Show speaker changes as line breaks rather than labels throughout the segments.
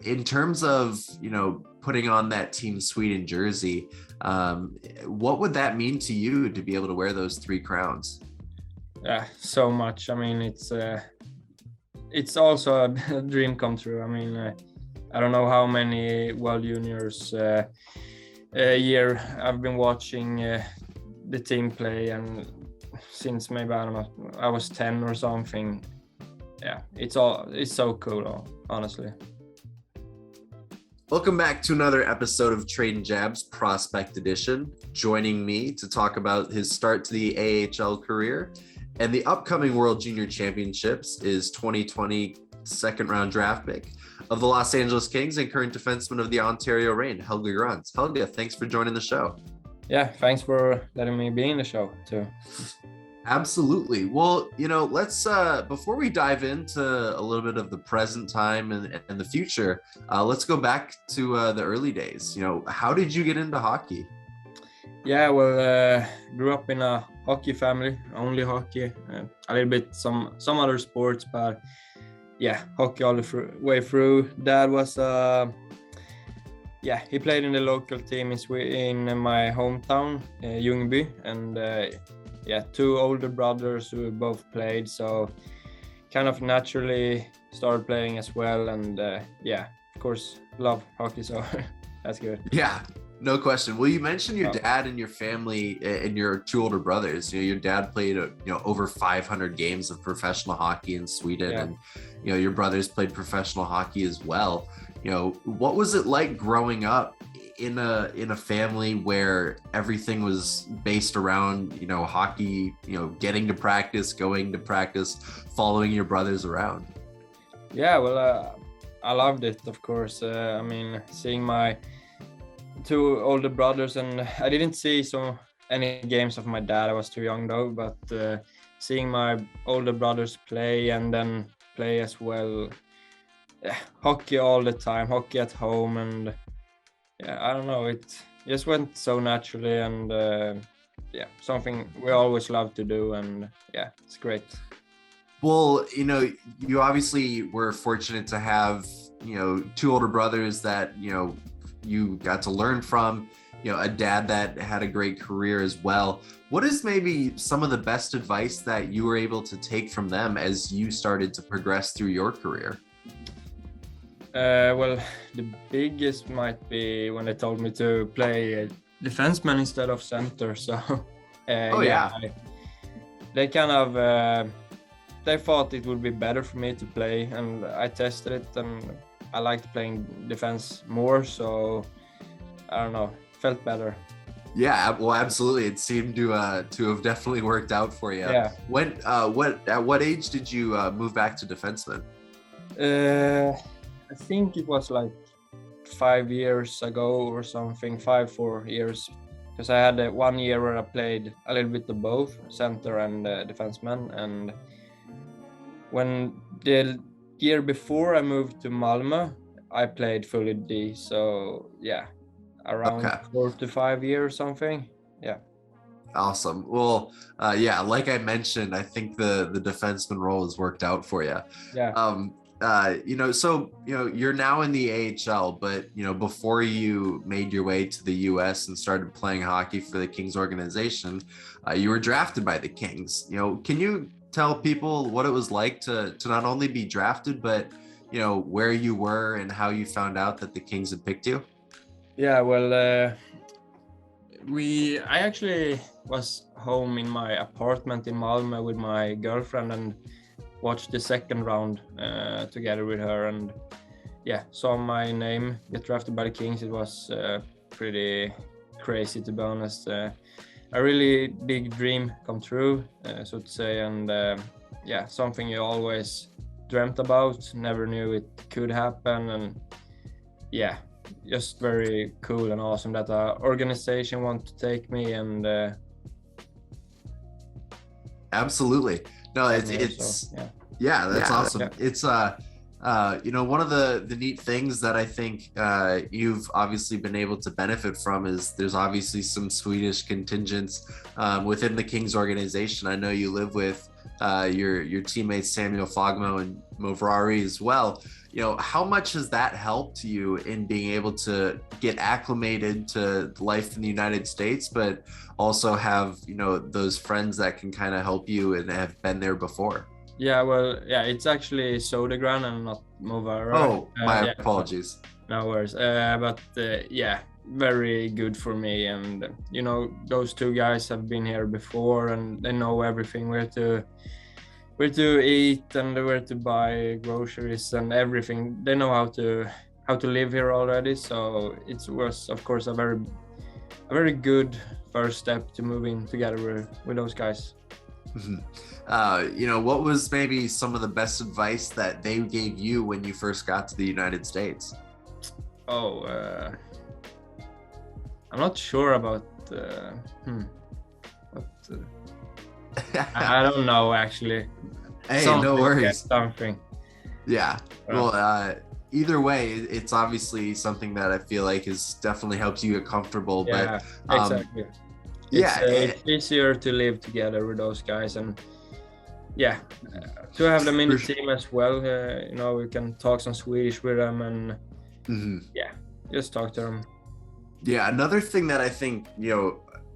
In terms of, putting on that Team Sweden jersey, what would that mean to you to be able to wear those three crowns?
Yeah, so much. I mean, it's also a dream come true. I mean, I don't know how many World Juniors a year I've been watching the team play, and since maybe I don't know, I was 10 or something. Yeah, it's so cool, honestly.
Welcome back to another episode of Tradin Jabs Prospect Edition. Joining me to talk about his start to the AHL career and the upcoming World Junior Championships is 2020 second round draft pick of the Los Angeles Kings and current defenseman of the Ontario Reign, Helge Grans. Helge, thanks for joining the show.
Yeah, thanks for letting me be in the show too.
Absolutely. Well, let's before we dive into a little bit of the present time and the future, let's go back to the early days. How did you get into hockey?
Yeah, well, grew up in a hockey family, only hockey, a little bit some other sports, but yeah, hockey all the way through. Dad was he played in the local team in my hometown, Ljungby, and two older brothers who both played, so kind of naturally started playing as well. And of course, love hockey, so that's good.
Yeah, no question. Well, you mentioned your dad and your family and your two older brothers. Your dad played over 500 games of professional hockey in Sweden, and your brothers played professional hockey as well. What was it like growing up in a family where everything was based around hockey, getting to practice, going to practice, following your brothers around?
Yeah, well, I loved it, of course. I mean, seeing my two older brothers, and I didn't see any games of my dad. I was too young though, but seeing my older brothers play and then play as well, hockey all the time, hockey at home, and I don't know, it just went so naturally, and something we always love to do, and it's great.
Well, you obviously were fortunate to have, two older brothers that, you got to learn from, a dad that had a great career as well. What is maybe some of the best advice that you were able to take from them as you started to progress through your career?
Well, the biggest might be when they told me to play defenseman instead of center. So, they kind of they thought it would be better for me to play, and I tested it, and I liked playing defense more. So, I don't know, felt better.
Yeah, well, absolutely. It seemed to have definitely worked out for you.
Yeah.
At what age did you move back to defenseman?
I think it was like 5 years ago or something, 4 years, because I had 1 year where I played a little bit of both, center and defenseman. And when the year before I moved to Malmö, I played fully D. So around 4 to 5 years, something. Yeah.
Awesome. Well, like I mentioned, I think the defenseman role has worked out for you.
Yeah.
You're now in the AHL, but before you made your way to the US and started playing hockey for the Kings organization, you were drafted by the Kings. Can you tell people what it was like to not only be drafted, but where you were and how you found out that the Kings had picked you?
Yeah, well, I actually was home in my apartment in Malmö with my girlfriend and watched the second round together with her, and saw my name get drafted by the Kings. It was pretty crazy, to be honest. A really big dream come true, so to say, and something you always dreamt about, never knew it could happen, and just very cool and awesome that an organization want to take me. And
absolutely. No, that's awesome. Yeah. It's one of the neat things that I think you've obviously been able to benefit from is there's obviously some Swedish contingents within the Kings organization. I know you live with your teammates Samuel Fogmo and Movrari as well. how much has that helped you in being able to get acclimated to life in the United States, but also have, those friends that can kind of help you and have been there before?
Yeah, well, yeah, it's actually Sodergran and not Movara.
Oh, my
Yeah,
apologies.
no worries. But yeah, very good for me. And those two guys have been here before, and they know everything, where to eat and where to buy groceries and everything. They know how to live here already. So it was, of course, a very good first step to move in together with those guys.
What was maybe some of the best advice that they gave you when you first got to the United States?
Oh, I'm not sure about. I don't know actually.
Hey,
Something,
no worries.
Something.
Yeah. Well, either way, it's obviously something that I feel like has definitely helped you get comfortable.
Yeah,
but
exactly.
It's
easier to live together with those guys, and to have them in the team as well. We can talk some Swedish with them, and just talk to them.
Yeah, another thing that I think,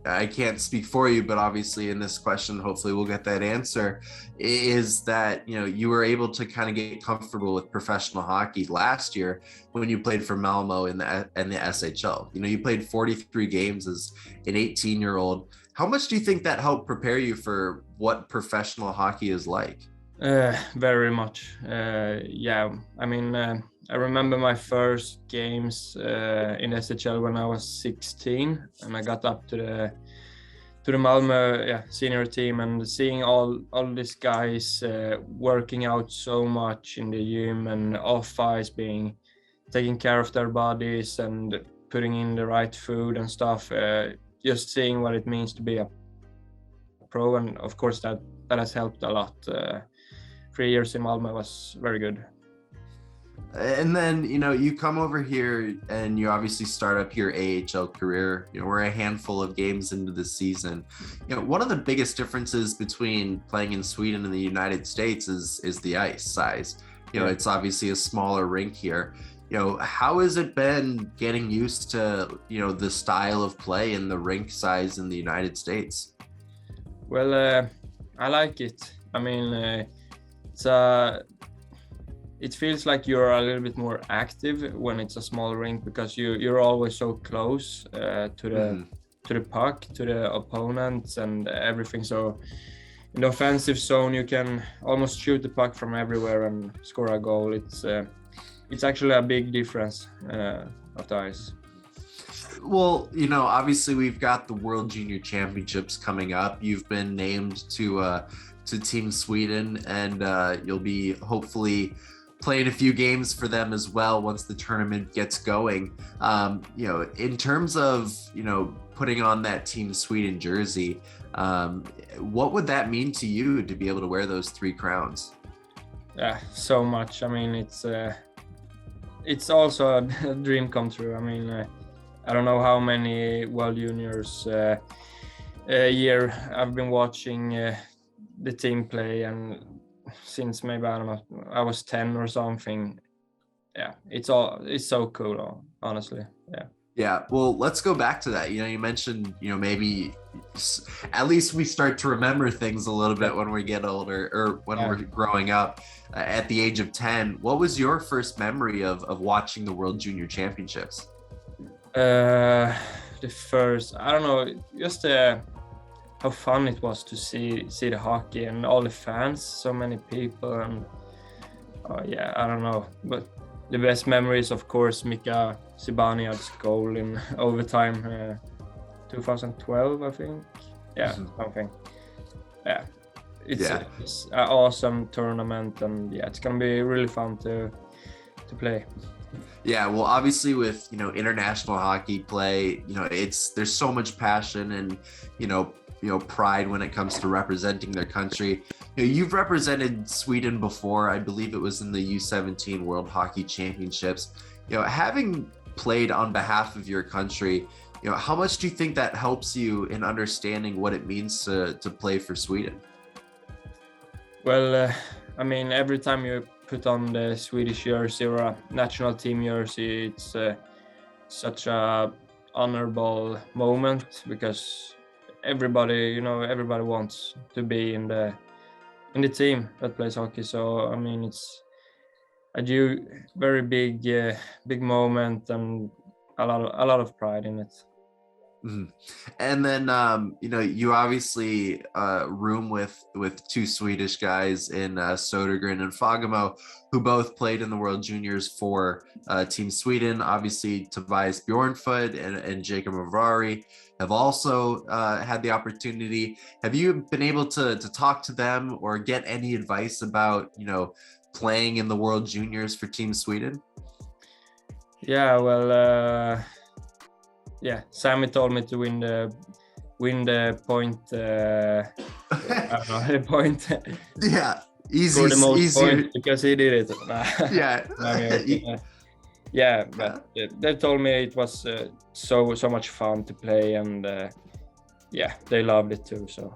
I can't speak for you, but obviously in this question, hopefully we'll get that answer, is that, you were able to kind of get comfortable with professional hockey last year when you played for Malmo in the SHL. You played 43 games as an 18-year-old. How much do you think that helped prepare you for what professional hockey is like?
Very much. I mean, I remember my first games in SHL when I was 16, and I got up to the Malmö senior team, and seeing all these guys working out so much in the gym and off ice, taking care of their bodies and putting in the right food and stuff. Just seeing what it means to be a pro, and of course that has helped a lot. 3 years in Malmö was very good.
And then, you come over here and you obviously start up your AHL career. We're a handful of games into the season. One of the biggest differences between playing in Sweden and the United States is the ice size. It's obviously a smaller rink here. How has it been getting used to, the style of play and the rink size in the United States?
Well, I like it. I mean, it feels like you're a little bit more active when it's a small rink, because you're always so close to the puck, to the opponents and everything. So in the offensive zone, you can almost shoot the puck from everywhere and score a goal. It's actually a big difference of the ice.
Well, obviously we've got the World Junior Championships coming up. You've been named to Team Sweden, and you'll be hopefully playing a few games for them as well once the tournament gets going. In terms of, putting on that Team Sweden jersey, what would that mean to you to be able to wear those 3 crowns?
Yeah, so much. I mean, it's also a dream come true. I mean, I don't know how many World Juniors a year I've been watching the team play, and since maybe, I don't know, I was 10 or something. Yeah, it's so cool, honestly.
Yeah, well, let's go back to that. You mentioned, maybe at least we start to remember things a little bit when we get older, or when we're growing up. At the age of 10, what was your first memory of watching the World Junior Championships?
The first, I don't know, just how fun it was to see the hockey and all the fans, so many people, and I don't know, but the best memories, of course, Mika Zibanejad's goal in overtime, 2012, I think. Something. It's an awesome tournament, and it's gonna be really fun to play.
Yeah, well, obviously with international hockey play, there's so much passion and pride when it comes to representing their country. You've represented Sweden before. I believe it was in the U17 World Hockey Championships. Having played on behalf of your country, how much do you think that helps you in understanding what it means to play for Sweden?
Well, I mean, every time you put on the Swedish jersey or a national team jersey, it's such a honorable moment, because everybody wants to be in the team that plays hockey. So I mean, it's a very big moment, and a lot of pride in it.
Mm-hmm. And then you obviously room with two Swedish guys in Sodergren and Fagemo, who both played in the World Juniors for Team Sweden. Obviously, Tobias Bjornfot and Jacob Avrari have also had the opportunity. Have you been able to talk to them or get any advice about playing in the World Juniors for Team Sweden?
Yeah, well, Sammy told me to win the point. I don't know, the point.
Yeah, easy.
For the most
easier.
points, because he did it.
Yeah.
But they told me it was so much fun to play, and they loved it too. So